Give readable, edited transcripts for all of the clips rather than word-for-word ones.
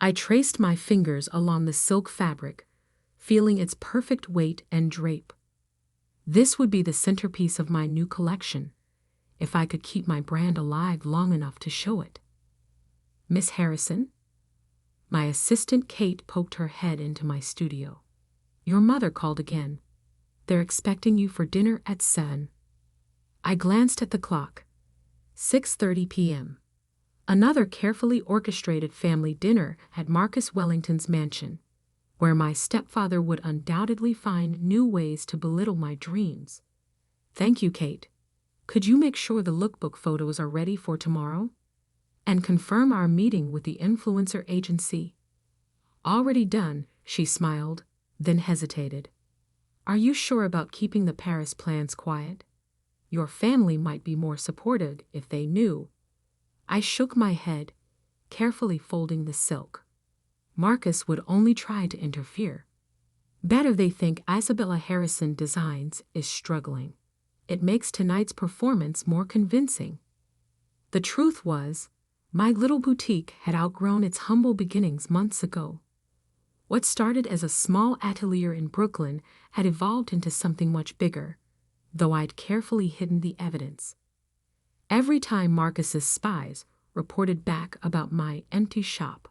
I traced my fingers along the silk fabric, feeling its perfect weight and drape. This would be the centerpiece of my new collection, if I could keep my brand alive long enough to show it. Miss Harrison? My assistant Kate poked her head into my studio. Your mother called again. They're expecting you for dinner at 7. I glanced at the clock. 6:30 p.m. Another carefully orchestrated family dinner at Marcus Wellington's mansion, where my stepfather would undoubtedly find new ways to belittle my dreams. Thank you, Kate. Could you make sure the lookbook photos are ready for tomorrow? And confirm our meeting with the influencer agency? Already done, she smiled, then hesitated. Are you sure about keeping the Paris plans quiet? Your family might be more supportive if they knew. I shook my head, carefully folding the silk. Marcus would only try to interfere. Better they think Isabella Harrison Designs is struggling. It makes tonight's performance more convincing. The truth was, my little boutique had outgrown its humble beginnings months ago. What started as a small atelier in Brooklyn had evolved into something much bigger, though I'd carefully hidden the evidence. Every time Marcus's spies reported back about my empty shop,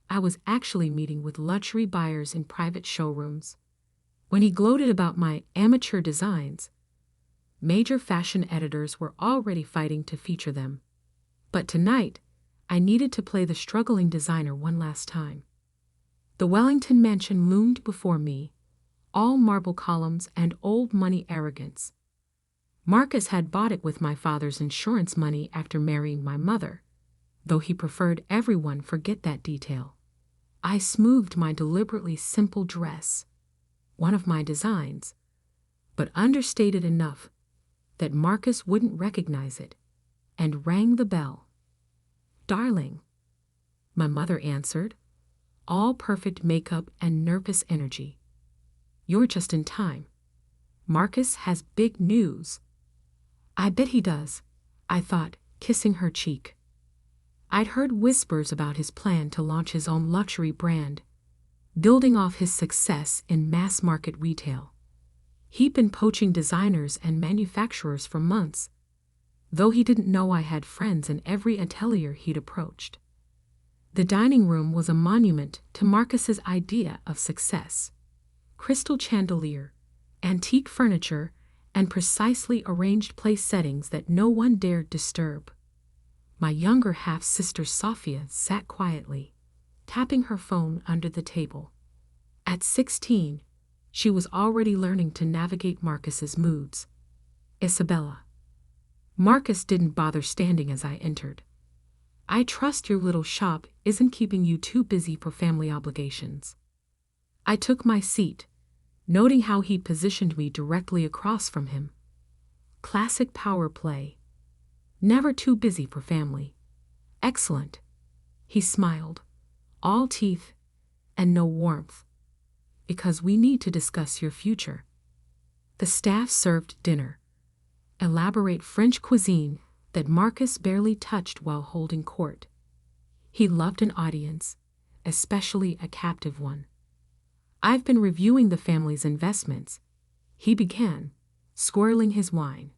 I was actually meeting with luxury buyers in private showrooms. When he gloated about my amateur designs, major fashion editors were already fighting to feature them. But tonight, I needed to play the struggling designer one last time. The Wellington mansion loomed before me, all marble columns and old money arrogance. Marcus had bought it with my father's insurance money after marrying my mother, though he preferred everyone forget that detail. I smoothed my deliberately simple dress, one of my designs, but understated enough that Marcus wouldn't recognize it, and rang the bell. Darling, my mother answered, all perfect makeup and nervous energy. You're just in time. Marcus has big news. I bet he does, I thought, kissing her cheek. I'd heard whispers about his plan to launch his own luxury brand, building off his success in mass-market retail. He'd been poaching designers and manufacturers for months, though he didn't know I had friends in every atelier he'd approached. The dining room was a monument to Marcus's idea of success. Crystal chandelier, antique furniture, and precisely arranged place settings that no one dared disturb. My younger half-sister Sophia sat quietly, tapping her phone under the table. At 16, she was already learning to navigate Marcus's moods. Isabella. Marcus didn't bother standing as I entered. I trust your little shop isn't keeping you too busy for family obligations. I took my seat, noting how he'd positioned me directly across from him. Classic power play. Never too busy for family. Excellent. He smiled, all teeth and no warmth. Because we need to discuss your future. The staff served dinner. Elaborate French cuisine that Marcus barely touched while holding court. He loved an audience, especially a captive one. I've been reviewing the family's investments, he began, swirling his wine.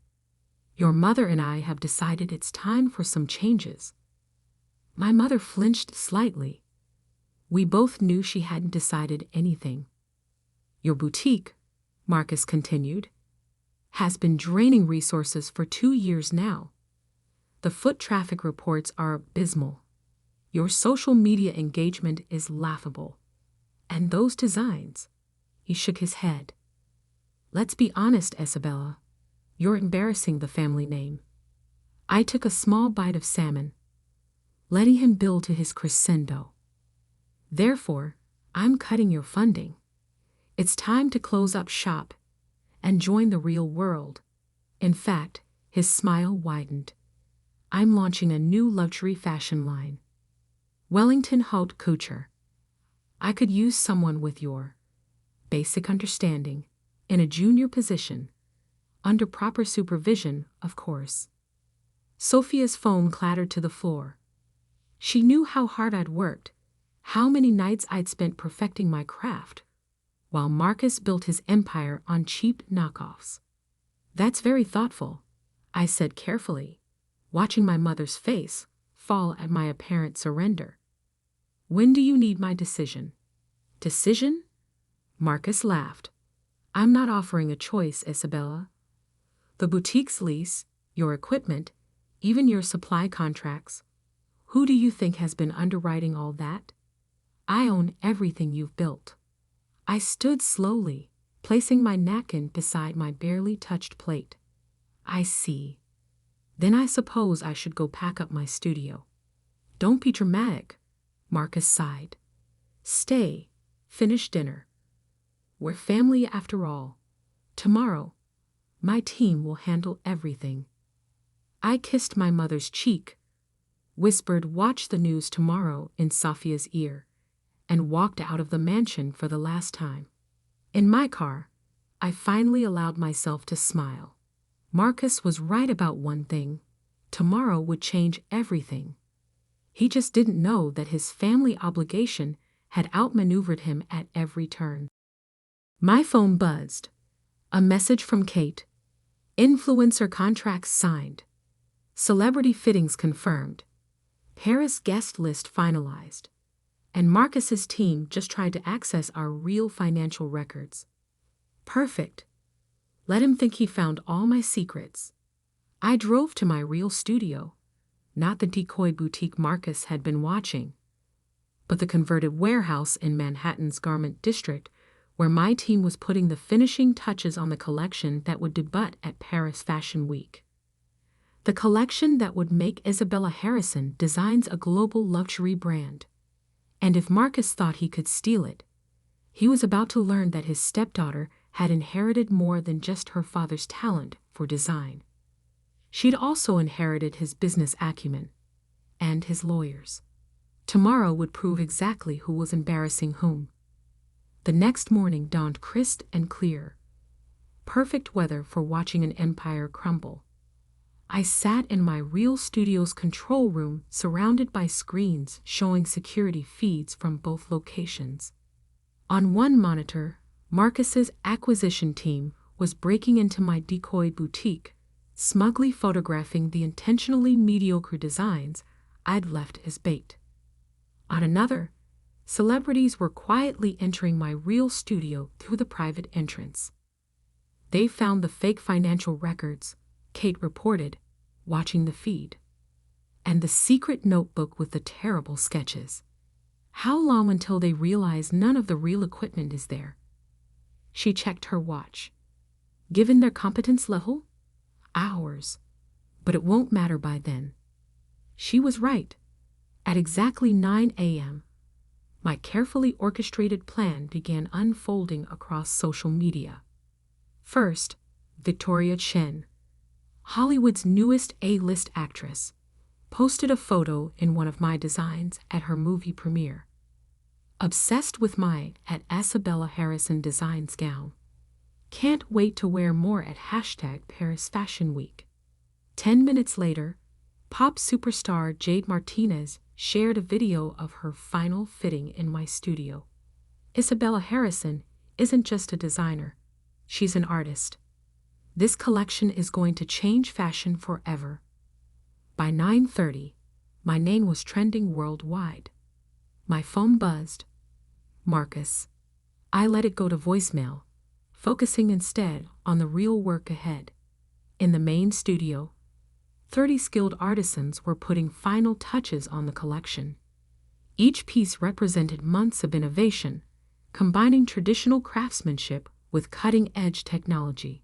Your mother and I have decided it's time for some changes. My mother flinched slightly. We both knew she hadn't decided anything. Your boutique, Marcus continued, has been draining resources for 2 years now. The foot traffic reports are abysmal. Your social media engagement is laughable. And those designs, he shook his head. Let's be honest, Isabella. You're embarrassing the family name. I took a small bite of salmon, letting him build to his crescendo. Therefore, I'm cutting your funding. It's time to close up shop and join the real world. In fact, his smile widened. I'm launching a new luxury fashion line. Wellington Haute Couture. I could use someone with your basic understanding in a junior position, under proper supervision, of course. Sophia's phone clattered to the floor. She knew how hard I'd worked, how many nights I'd spent perfecting my craft, while Marcus built his empire on cheap knockoffs. "That's very thoughtful," I said carefully, watching my mother's face fall at my apparent surrender. "When do you need my decision?" "Decision?" Marcus laughed. "I'm not offering a choice, Isabella. The boutique's lease, your equipment, even your supply contracts. Who do you think has been underwriting all that? I own everything you've built." I stood slowly, placing my napkin beside my barely touched plate. "I see. Then I suppose I should go pack up my studio." "Don't be dramatic," Marcus sighed. "Stay, finish dinner. We're family after all. Tomorrow, my team will handle everything." I kissed my mother's cheek, whispered "Watch the news tomorrow" in Sophia's ear, and walked out of the mansion for the last time. In my car, I finally allowed myself to smile. Marcus was right about one thing: tomorrow would change everything. He just didn't know that his family obligation had outmaneuvered him at every turn. My phone buzzed. A message from Kate. Influencer contracts signed. Celebrity fittings confirmed. Paris guest list finalized. And Marcus's team just tried to access our real financial records. Perfect. Let him think he found all my secrets. I drove to my real studio, not the decoy boutique Marcus had been watching, but the converted warehouse in Manhattan's garment district, where my team was putting the finishing touches on the collection that would debut at Paris Fashion Week. The collection that would make Isabella Harrison Designs a global luxury brand. And if Marcus thought he could steal it, he was about to learn that his stepdaughter had inherited more than just her father's talent for design. She'd also inherited his business acumen and his lawyers. Tomorrow would prove exactly who was embarrassing whom. The next morning dawned crisp and clear. Perfect weather for watching an empire crumble. I sat in my real studio's control room, surrounded by screens showing security feeds from both locations. On one monitor, Marcus's acquisition team was breaking into my decoy boutique, smugly photographing the intentionally mediocre designs I'd left as bait. On another, celebrities were quietly entering my real studio through the private entrance. "They found the fake financial records," Kate reported, watching the feed. "And the secret notebook with the terrible sketches. How long until they realize none of the real equipment is there?" She checked her watch. "Given their competence level? Hours. But it won't matter by then." She was right. At exactly 9 a.m., my carefully orchestrated plan began unfolding across social media. First, Victoria Chen, Hollywood's newest A-list actress, posted a photo in one of my designs at her movie premiere. "Obsessed with my at Isabella Harrison Designs gown. Can't wait to wear more at #Paris Fashion Week." 10 minutes later, pop superstar Jade Martinez shared a video of her final fitting in my studio. Isabella Harrison isn't just a designer, she's an artist. This collection is going to change fashion forever. By 9:30, my name was trending worldwide. My phone buzzed. Marcus. I let it go to voicemail, focusing instead on the real work ahead. In the main studio, 30 skilled artisans were putting final touches on the collection. Each piece represented months of innovation, combining traditional craftsmanship with cutting-edge technology.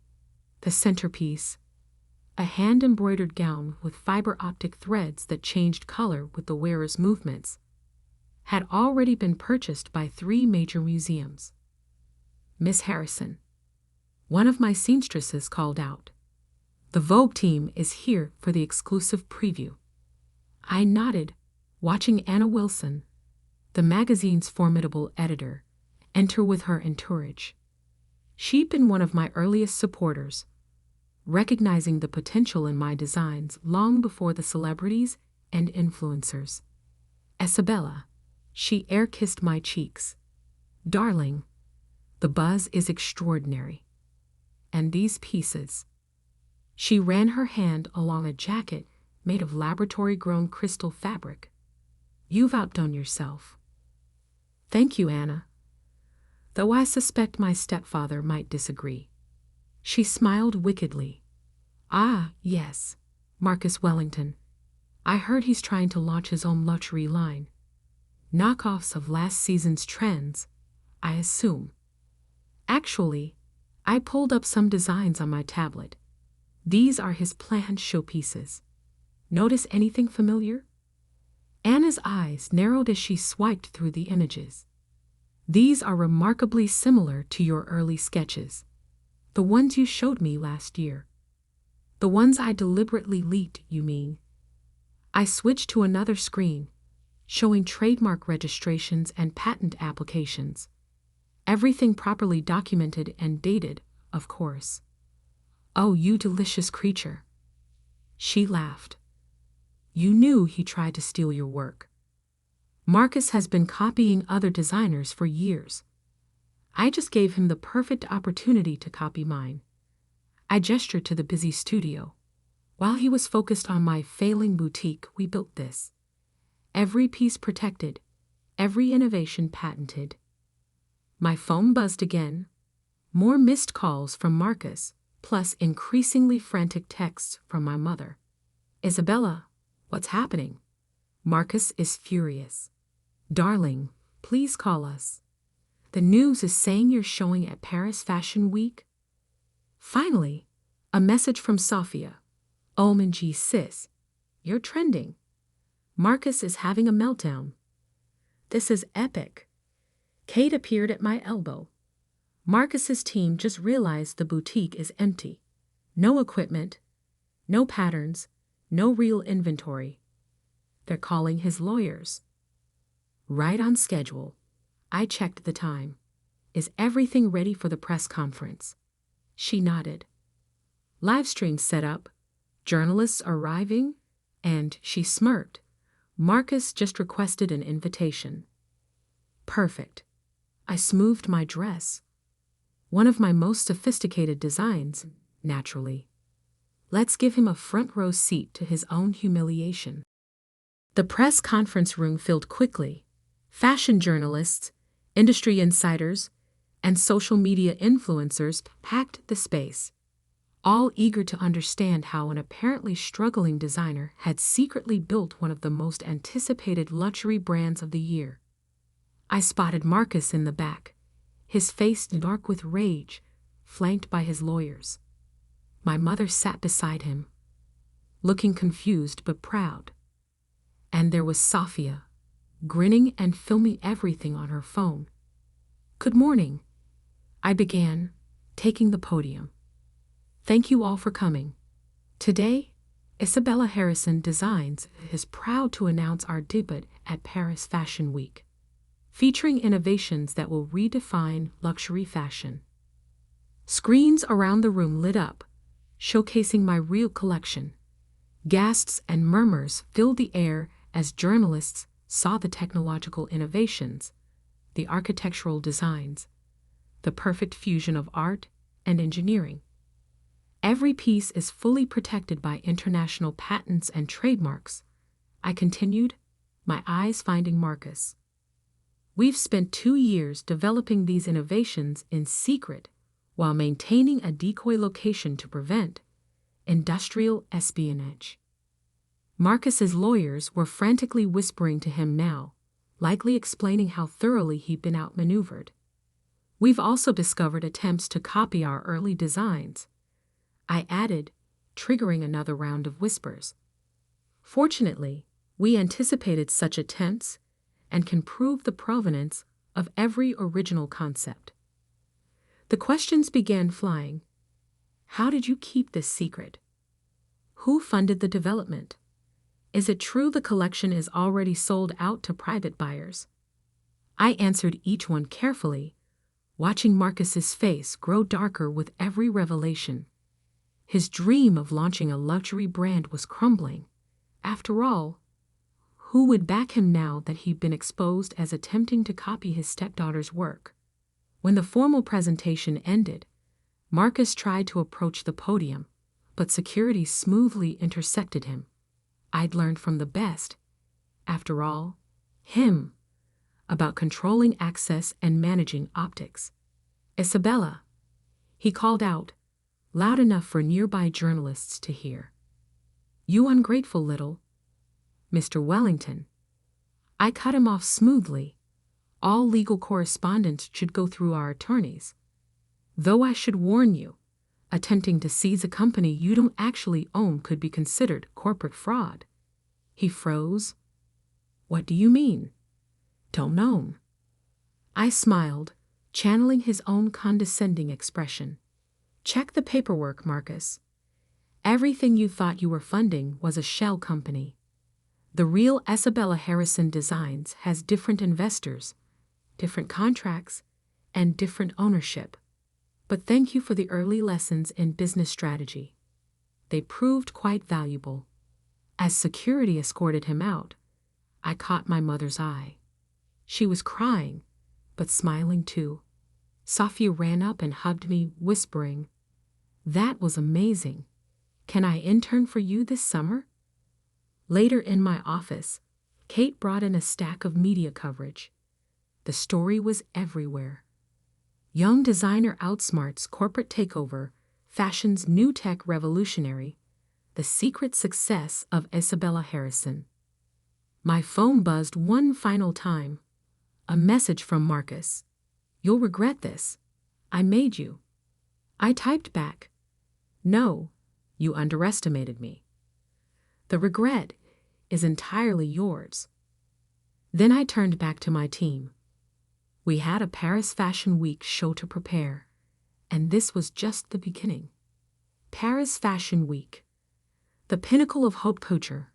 The centerpiece, a hand-embroidered gown with fiber optic threads that changed color with the wearer's movements, had already been purchased by 3 major museums. "Miss Harrison," one of my seamstresses called out, "the Vogue team is here for the exclusive preview." I nodded, watching Anna Wilson, the magazine's formidable editor, enter with her entourage. She'd been one of my earliest supporters, recognizing the potential in my designs long before the celebrities and influencers. "Isabella, She air-kissed my cheeks. Darling, the buzz is extraordinary. And these pieces. She ran her hand along a jacket made of laboratory-grown crystal fabric. You've outdone yourself. Thank you, Anna. Though I suspect my stepfather might disagree. She smiled wickedly. Ah, yes, Marcus Wellington. I heard he's trying to launch his own luxury line. Knockoffs of last season's trends, I assume. Actually, I pulled up some designs on my tablet. These are his planned showpieces. Notice anything familiar? Anna's eyes narrowed as she swiped through the images. These are remarkably similar to your early sketches. The ones you showed me last year. The ones I deliberately leaked, you mean? I switched to another screen, showing trademark registrations and patent applications. Everything properly documented and dated, of course. Oh, you delicious creature. She laughed. You knew he tried to steal your work. Marcus has been copying other designers for years. I just gave him the perfect opportunity to copy mine. I gestured to the busy studio. While he was focused on my failing boutique, we built this. Every piece protected, every innovation patented. My phone buzzed again. More missed calls from Marcus, plus increasingly frantic texts from my mother. Isabella, what's happening? Marcus is furious. Darling, please call us. The news is saying you're showing at Paris Fashion Week. Finally, a message from Sophia. OMG sis, you're trending. Marcus is having a meltdown. This is epic. Kate appeared at my elbow. Marcus's team just realized the boutique is empty. No equipment, no patterns, no real inventory. They're calling his lawyers. Right on schedule. I checked the time. Is everything ready for the press conference? She nodded. Live stream set up. Journalists arriving? And she smirked. Marcus just requested an invitation. Perfect. I smoothed my dress. One of my most sophisticated designs, naturally. Let's give him a front row seat to his own humiliation. The press conference room filled quickly. Fashion journalists, industry insiders, and social media influencers packed the space, all eager to understand how an apparently struggling designer had secretly built one of the most anticipated luxury brands of the year. I spotted Marcus in the back, his face dark with rage, flanked by his lawyers. My mother sat beside him, looking confused but proud. And there was Sophia, grinning and filming everything on her phone. Good morning, I began, taking the podium. Thank you all for coming. Today, Isabella Harrison Designs is proud to announce our debut at Paris Fashion Week, featuring innovations that will redefine luxury fashion. Screens around the room lit up, showcasing my real collection. Gasps and murmurs filled the air as journalists saw the technological innovations, the architectural designs, the perfect fusion of art and engineering. Every piece is fully protected by international patents and trademarks, I continued, my eyes finding Marcus. We've spent 2 years developing these innovations in secret while maintaining a decoy location to prevent industrial espionage. Marcus's lawyers were frantically whispering to him now, likely explaining how thoroughly he'd been outmaneuvered. We've also discovered attempts to copy our early designs, I added, triggering another round of whispers. Fortunately, we anticipated such attempts and can prove the provenance of every original concept. The questions began flying. How did you keep this secret? Who funded the development? Is it true the collection is already sold out to private buyers? I answered each one carefully, watching Marcus's face grow darker with every revelation. His dream of launching a luxury brand was crumbling. After all, Who would back him now that he'd been exposed as attempting to copy his stepdaughter's work? When the formal presentation ended, Marcus tried to approach the podium, but security smoothly intersected him. I'd learned from the best, after all, him, about controlling access and managing optics. Isabella, he called out, loud enough for nearby journalists to hear. You ungrateful little Mr. Wellington. I cut him off smoothly. All legal correspondence should go through our attorneys. Though I should warn you, attempting to seize a company you don't actually own could be considered corporate fraud. He froze. What do you mean? Don't know. I smiled, channeling his own condescending expression. Check the paperwork, Marcus. Everything you thought you were funding was a shell company. The real Isabella Harrison Designs has different investors, different contracts, and different ownership. But thank you for the early lessons in business strategy. They proved quite valuable. As security escorted him out, I caught my mother's eye. She was crying, but smiling too. Sophia ran up and hugged me, whispering, "That was amazing. Can I intern for you this summer?" Later in my office, Kate brought in a stack of media coverage. The story was everywhere. Young designer outsmarts corporate takeover, fashion's new tech revolutionary, the secret success of Isabella Harrison. My phone buzzed one final time. A message from Marcus. You'll regret this. I made you. I typed back. No, you underestimated me. The regret is entirely yours. Then I turned back to my team. We had a Paris Fashion Week show to prepare, and this was just the beginning. Paris Fashion Week, the pinnacle of haute couture,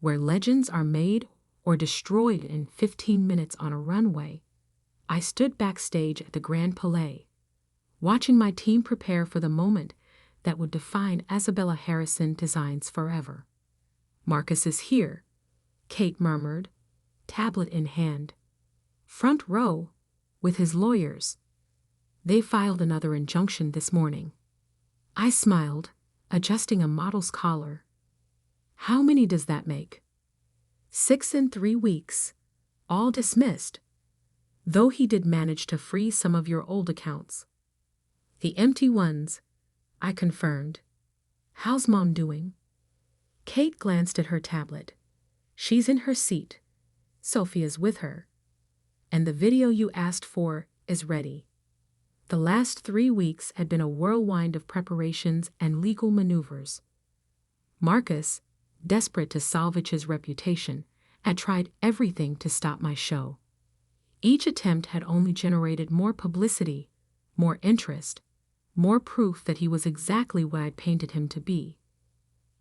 where legends are made or destroyed in 15 minutes on a runway. I stood backstage at the Grand Palais, watching my team prepare for the moment that would define Isabella Harrison Designs forever. Marcus is here, Kate murmured, tablet in hand. Front row, with his lawyers. They filed another injunction this morning. I smiled, adjusting a model's collar. How many does that make? 6 in 3 weeks, all dismissed. Though he did manage to freeze some of your old accounts. The empty ones, I confirmed. How's Mom doing? Kate glanced at her tablet. She's in her seat. Sophia's with her. And the video you asked for is ready. The last 3 weeks had been a whirlwind of preparations and legal maneuvers. Marcus, desperate to salvage his reputation, had tried everything to stop my show. Each attempt had only generated more publicity, more interest, more proof that he was exactly what I'd painted him to be.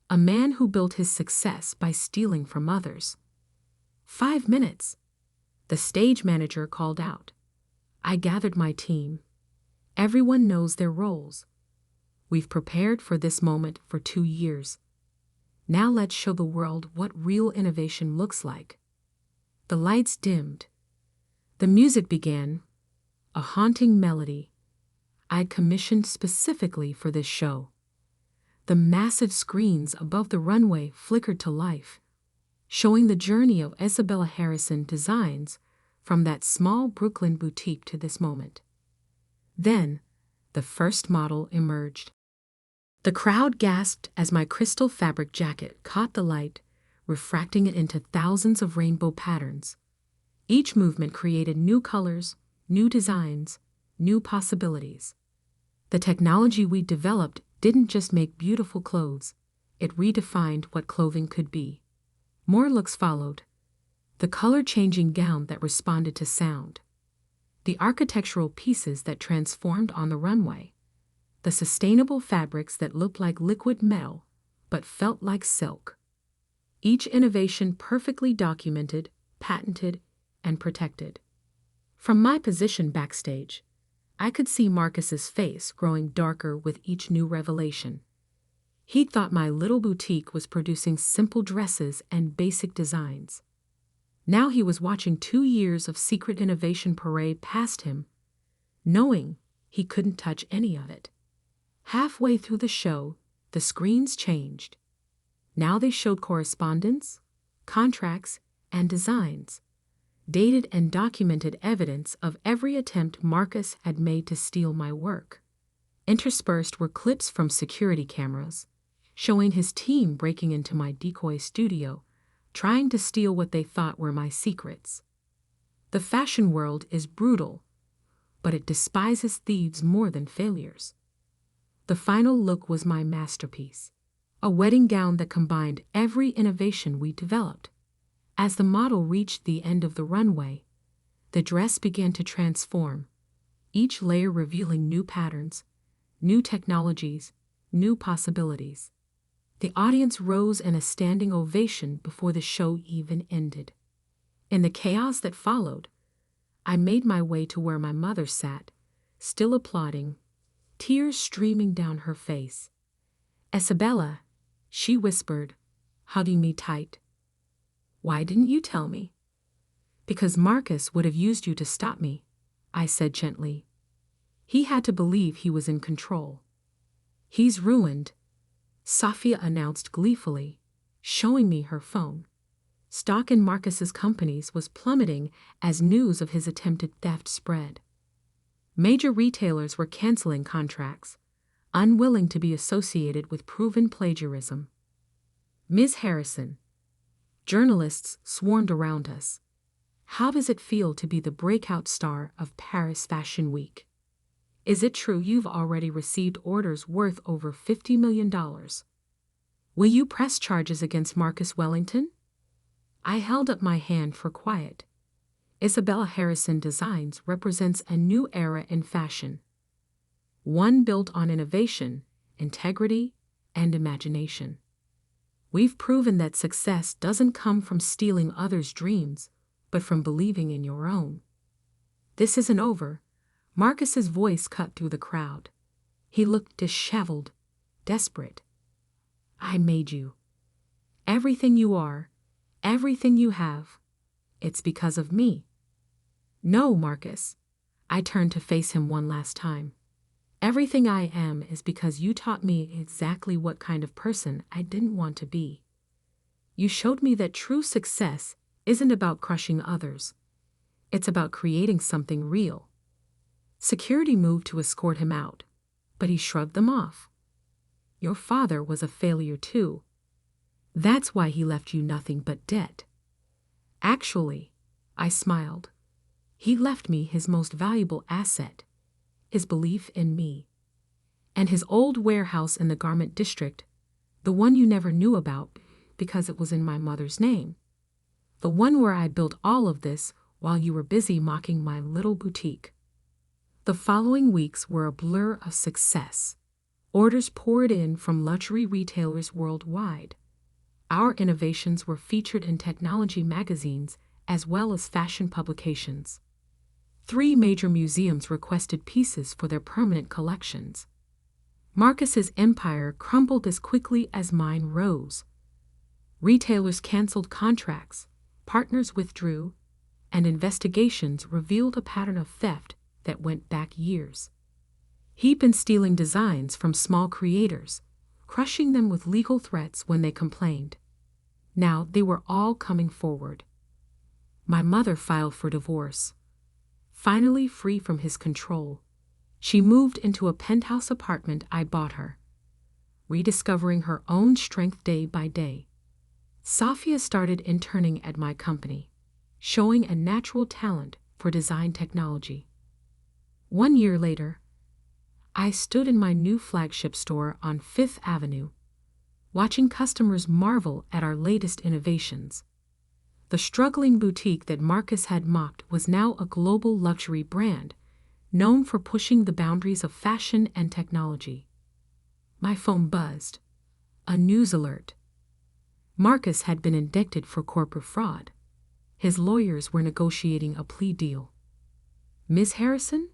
A man who built his success by stealing from others. 5 minutes. The stage manager called out. I gathered my team. Everyone knows their roles. We've prepared for this moment for 2 years. Now let's show the world what real innovation looks like. The lights dimmed. The music began, a haunting melody I'd commissioned specifically for this show. The massive screens above the runway flickered to life, showing the journey of Isabella Harrison Designs from that small Brooklyn boutique to this moment. Then, the first model emerged. The crowd gasped as my crystal fabric jacket caught the light, refracting it into thousands of rainbow patterns. Each movement created new colors, new designs, new possibilities. The technology we developed didn't just make beautiful clothes, it redefined what clothing could be. More looks followed. The color-changing gown that responded to sound. The architectural pieces that transformed on the runway. The sustainable fabrics that looked like liquid metal but felt like silk. Each innovation perfectly documented, patented, and protected. From my position backstage, I could see Marcus's face growing darker with each new revelation. He thought my little boutique was producing simple dresses and basic designs. Now he was watching 2 years of secret innovation parade past him, knowing he couldn't touch any of it. Halfway through the show, the screens changed. Now they showed correspondence, contracts, and designs, dated and documented evidence of every attempt Marcus had made to steal my work. Interspersed were clips from security cameras, showing his team breaking into my decoy studio, trying to steal what they thought were my secrets. The fashion world is brutal, but it despises thieves more than failures. The final look was my masterpiece, a wedding gown that combined every innovation we developed. As the model reached the end of the runway, the dress began to transform, each layer revealing new patterns, new technologies, new possibilities. The audience rose in a standing ovation before the show even ended. In the chaos that followed, I made my way to where my mother sat, still applauding, tears streaming down her face. "Isabella," she whispered, hugging me tight. "Why didn't you tell me?" "Because Marcus would have used you to stop me," I said gently. "He had to believe he was in control." "He's ruined," Safia announced gleefully, showing me her phone. Stock in Marcus's companies was plummeting as news of his attempted theft spread. Major retailers were canceling contracts, unwilling to be associated with proven plagiarism. "Ms. Harrison," journalists swarmed around us. "How does it feel to be the breakout star of Paris Fashion Week? Is it true you've already received orders worth over $50 million? Will you press charges against Marcus Wellington?" I held up my hand for quiet. Isabella Harrison Designs represents a new era in fashion, one built on innovation, integrity, and imagination. We've proven that success doesn't come from stealing others' dreams, but from believing in your own. "This isn't over." Marcus's voice cut through the crowd. He looked disheveled, desperate. "I made you. Everything you are, everything you have, it's because of me." "No, Marcus." I turned to face him one last time. "Everything I am is because you taught me exactly what kind of person I didn't want to be. You showed me that true success isn't about crushing others. It's about creating something real." Security moved to escort him out, but he shrugged them off. "Your father was a failure too. That's why he left you nothing but debt." "Actually," I smiled, "he left me his most valuable asset, his belief in me. And his old warehouse in the garment district, the one you never knew about because it was in my mother's name. The one where I built all of this while you were busy mocking my little boutique." The following weeks were a blur of success. Orders poured in from luxury retailers worldwide. Our innovations were featured in technology magazines as well as fashion publications. 3 major museums requested pieces for their permanent collections. Marcus's empire crumbled as quickly as mine rose. Retailers canceled contracts, partners withdrew, and investigations revealed a pattern of theft that went back years. He'd been stealing designs from small creators, crushing them with legal threats when they complained. Now they were all coming forward. My mother filed for divorce. Finally free from his control, she moved into a penthouse apartment I bought her, rediscovering her own strength day by day. Safia started interning at my company, showing a natural talent for design technology. 1 year later, I stood in my new flagship store on 5th Avenue, watching customers marvel at our latest innovations. The struggling boutique that Marcus had mocked was now a global luxury brand, known for pushing the boundaries of fashion and technology. My phone buzzed. A news alert. Marcus had been indicted for corporate fraud. His lawyers were negotiating a plea deal. "Ms. Harrison?"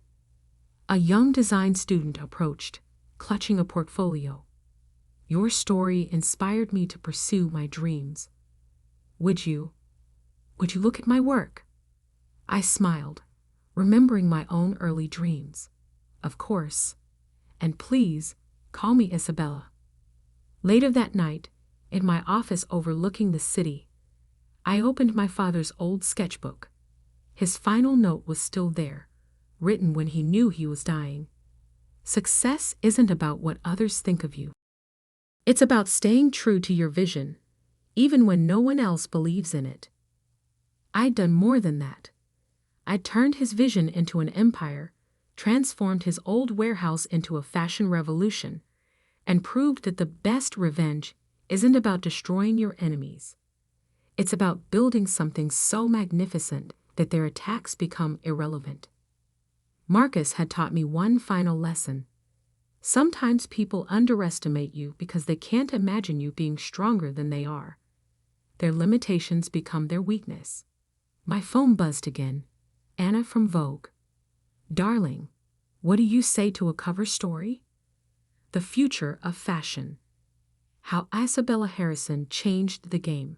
A young design student approached, clutching a portfolio. "Your story inspired me to pursue my dreams. Would Would you look at my work? I smiled, remembering my own early dreams. Of course. And please, call me Isabella. Later that night, in my office overlooking the city, I opened my father's old sketchbook. His final note was still there, written when he knew he was dying. Success isn't about what others think of you. It's about staying true to your vision, even when no one else believes in it. I'd done more than that. I'd turned his vision into an empire, transformed his old warehouse into a fashion revolution, and proved that the best revenge isn't about destroying your enemies. It's about building something so magnificent that their attacks become irrelevant. Marcus had taught me one final lesson. Sometimes people underestimate you because they can't imagine you being stronger than they are. Their limitations become their weakness. My phone buzzed again. Anna from Vogue. Darling, what do you say to a cover story? The future of fashion. How Isabella Harrison changed the game.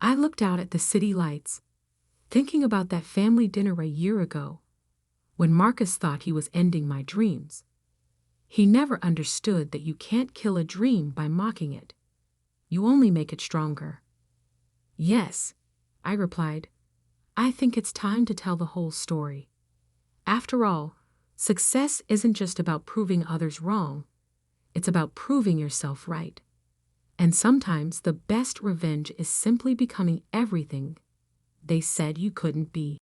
I looked out at the city lights, thinking about that family dinner a year ago, when Marcus thought he was ending my dreams. He never understood that you can't kill a dream by mocking it. You only make it stronger. Yes, I replied. I think it's time to tell the whole story. After all, success isn't just about proving others wrong. It's about proving yourself right. And sometimes the best revenge is simply becoming everything they said you couldn't be.